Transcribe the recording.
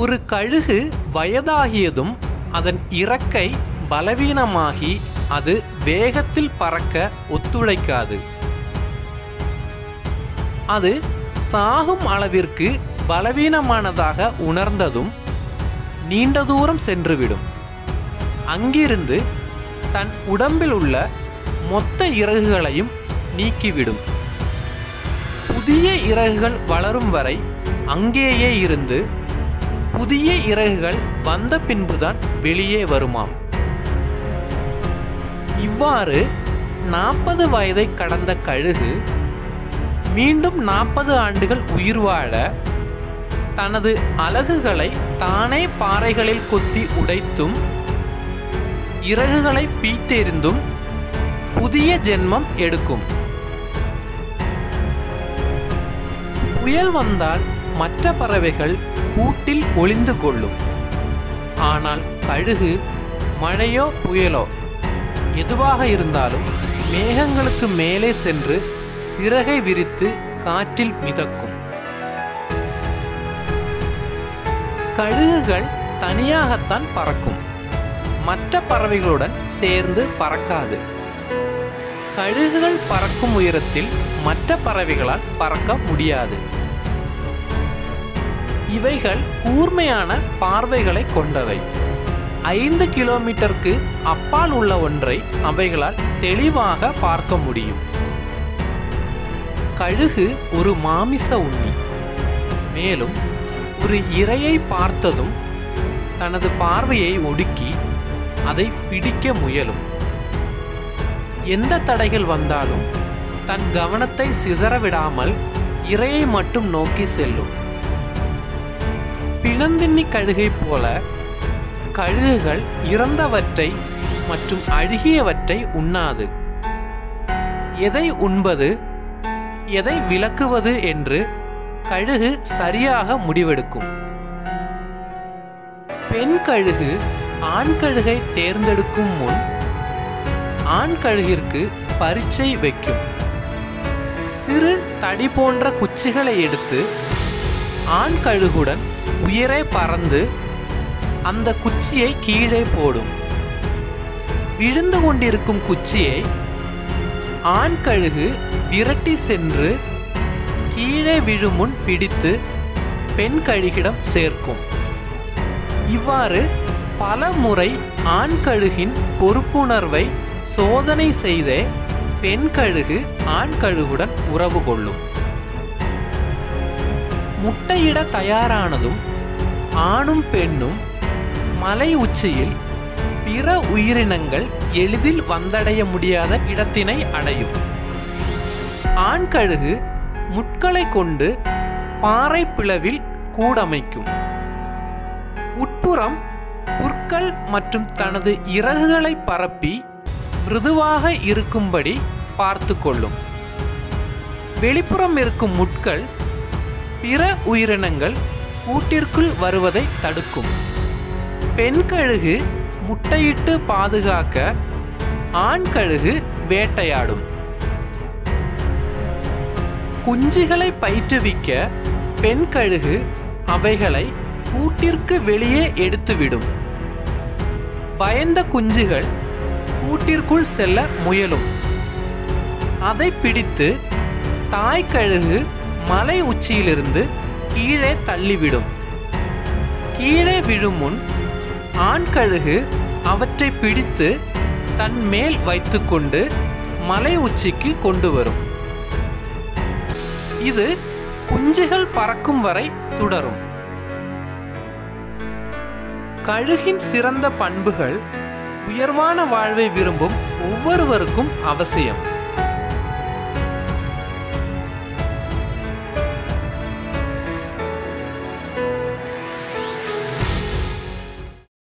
ஒரு கழுகு வயதாகியதும் அதன் இறக்கை பலவீனமாகி அது வேகத்தில் பறக்க ஒத்துழைக்காது. அது சாகும் அளவிற்கு பலவீனமானதாக உணர்ந்ததும் நீண்ட தூரம் சென்றுவிடும். அங்கிருந்து தன் உடம்பில் உள்ள மொத்த இறகுகளையும் நீக்கிவிடும். புதிய இறகுகள் வளரும் வரை அங்கேயே இருந்து புதிய இறகுகள் வந்த பின்புதான் வெளியே வருமாம். இவ்வாறு 40 வயதை கடந்த கழுகு மீண்டும் 40 ஆண்டுகள் உயிர் வாழ தனது அலகுகளை தானே பாறைகளில் கொத்தி உடைத்தும் இறகுகளை பீத்தெறிந்தும் புதிய ஜென்மம் எடுக்கும். புயல் வந்தால் மற்ற பறவைகள் கூட்டில் ஒளிந்து கொள்ளும். ஆனால் கழுகு மழையோ புயலோ எதுவாக இருந்தாலும் மேகங்களுக்கு மேலே சென்று சிறகை விரித்து காற்றில் மிதக்கும். கழுகுகள் தனியாகத்தான் பறக்கும், மற்ற பறவைகளுடன் சேர்ந்து பறக்காது. கழுகுகள் பறக்கும் உயரத்தில் மற்ற பறவைகளால் பறக்க முடியாது. இவைகள் கூர்மையான பார்வைகளை கொண்டவை. 5 கிலோமீட்டருக்கு அப்பால் உள்ள ஒன்றை அவைகளால் தெளிவாக பார்க்க முடியும். கழுகு ஒரு மாமிச உண்ணி. மேலும் ஒரு இரையை பார்த்ததும் தனது பார்வையை ஒடுக்கி அதை பிடிக்க முயலும். எந்த தடைகள் வந்தாலும் தன் கவனத்தை சிதறவிடாமல் இரையை மட்டும் நோக்கி செல்லும். பிணந்தின்னி கழுகை போல கழுகுகள் இறந்தவற்றை மற்றும் அழுகியவற்றை உண்ணாது. எதை உண்பது எதை விலக்குவது என்று கழுகு சரியாக முடிவெடுக்கும். பெண் கழுகு ஆண் கழுகை தேர்ந்தெடுக்கும் முன் ஆண் கழுகிற்கு பரீட்சை வைக்கும். சிறு தடி போன்ற குச்சிகளை எடுத்து ஆண் கழுகுடன் உயரே பறந்து அந்த குச்சியை கீழே போடும். விழுந்து கொண்டிருக்கும் குச்சியை ஆண் கழுகு விரட்டி சென்று கீழே விழுமுன் பிடித்து பெண் கழுகிடம் சேர்க்கும். இவ்வாறு பல முறை ஆண் கழுகின் பொறுப்புணர்வை சோதனை செய்தே பெண் கழுகு ஆண் கழுகுடன் உறவு கொள்ளும். முட்டையிட தயாரானதும் ஆணும் பெண்ணும் மலை உச்சியில் பிற உயிரினங்கள் எளிதில் வந்தடைய முடியாத இடத்தினை அடையும். ஆண் கழுகு முட்களை கொண்டு பாறை பிளவில் கூடமைக்கும். உட்புறம் புற்கள் மற்றும் தனது இறகுகளை பரப்பி மிருதுவாக இருக்கும்படி பார்த்து கொள்ளும். வெளிப்புறம் இருக்கும் முட்கள் பிற உயிரினங்கள் கூட்டிற்குள் வருவதை தடுக்கும். பெண் கழுகு முட்டையிட்டு பாதுகாக்க ஆண் கழுகு வேட்டையாடும். குஞ்சுகளை பயிற்றுவிக்க பெண் கழுகு அவைகளை கூட்டிற்கு வெளியே எடுத்துவிடும். பயந்த குஞ்சுகள் கூட்டிற்குள் செல்ல முயலும். அதை பிடித்து தாய் கழுகு மலை உச்சியிலிருந்து கீழே தள்ளிவிடும். கீழே விழும் முன் ஆண் கழுகு அவற்றை பிடித்து தன் மேல் வைத்துக்கொண்டு மலை உச்சிக்கு கொண்டு வரும். இது குஞ்சுகள் பறக்கும் வரை தொடரும். கழுகின் சிறந்த பண்புகள் உயர்வான வாழ்வை விரும்பும் ஒவ்வொருவருக்கும் அவசியம்.